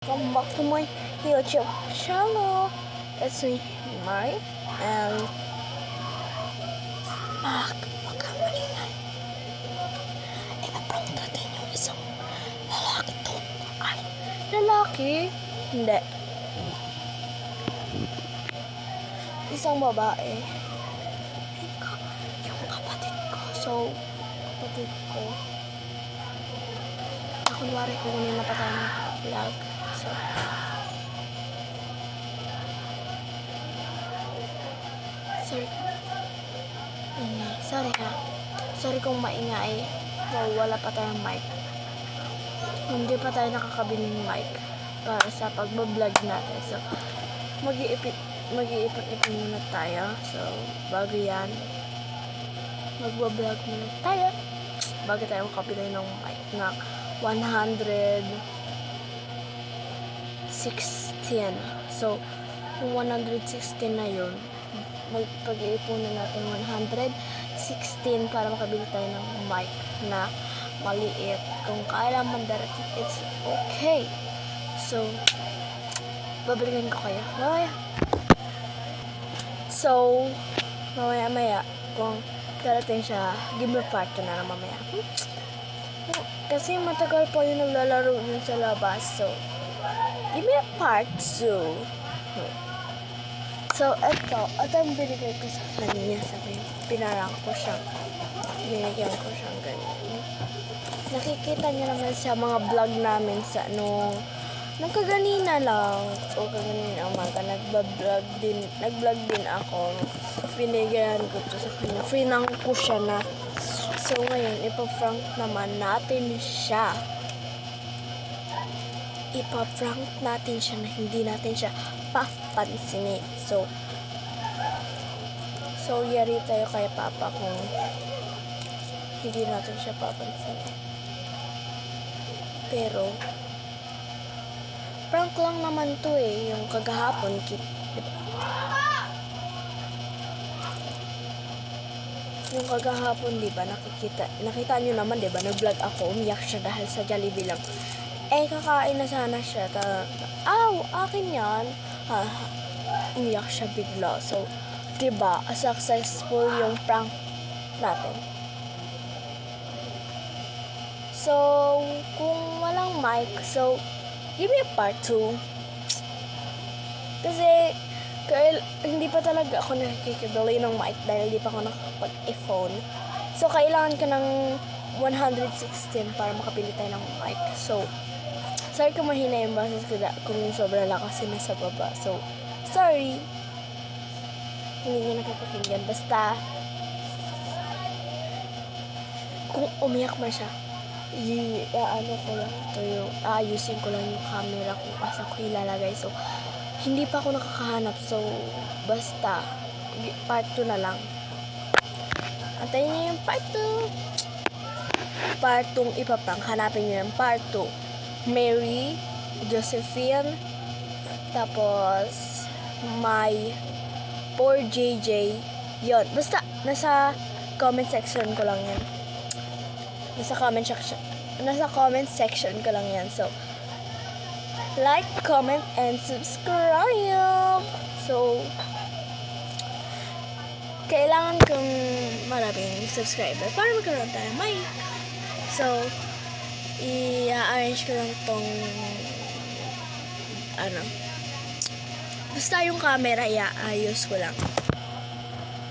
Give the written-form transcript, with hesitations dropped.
Welcome back to my YouTube channel. It's me, Mari, and huwag kang maingay. Ipaprank natin yung isang lalaki to. Ay, lalaki? Hindi. Isang babae. Yung kapatid ko. So, kapatid ko. Kunwari ko kunin na pa tayo ng vlog. So, sorry ha. Sorry kung maingay. So, wala pa tayong mic. Hindi pa tayo nakakabili ng mic para sa pagbablog natin. So, mag-iipon-ipon muna tayo. So, bago yan, magbablog muna tayo. Bago tayo makabili ng mic na 116. So, yung 116 na yun, magpag-iipunan natin 116 para makabili tayo ng mic na maliit. Kung kailan man darating, it's okay. So, babalikan ko kayo. Mamaya. So, mamaya, kung darating siya, give me part 2 na lang mamaya. Kasi matagal pa yung naglalaro yun sa labas. So, give me a part 2. So, ito ang binigay ko sa kanya. Sabi, pinarang ko siya. Binigyan ko siyang ganyan. Nakikita niyo naman sa mga vlog namin sa nagkaganina lang. O kaganina umaga, nag-vlog din ako. Binigyan ko to sa kanya. Finang ko siya na. So, ngayon, ipaprank naman natin siya. Ipaprank natin siya na hindi natin siya papansinin. So, yari tayo kay Papa kung hindi natin siya papansinin. Pero, prank lang naman to eh. Yung kagahapon, diba? Yung kagahapon, diba, nakita nyo naman, diba, nag-vlog ako, umiyak siya dahil sa Jollibee lang. Kakain na sana siya, akin yan. Umiyak siya bigla. So, diba, successful yung prank natin. So, kung walang mic, so, give me a part 2. Kasi, hindi pa talaga ako nakikibili ng mic dahil hindi pa ako nakakapag-iPhone. So, kailangan ka ng 116 para makapili tayo ng mic. So, sorry kung mahina yung boses ko kung sobrang lakas yun nasa baba. So, sorry. Hindi niya nakapakinggan. Basta, kung umiyak man siya, ayusin ko lang yung camera kung asa ko ilalagay. So, hindi pa ako nakakahanap. So, basta, part 2 na lang. Antayin niyo yung part 2. Part 2 ipaprank. Hanapin niyo yung part 2. Mary, Josephine, tapos, my 4JJ. Yun. Basta, nasa comment section ko lang yan. Nasa comment section ko lang yan. So, like, comment, and subscribe. So, kailangan kong maraming subscriber para magkaroon tayo ng mic. So, i-arrange ko lang tong basta yung camera, i-ayos ko lang.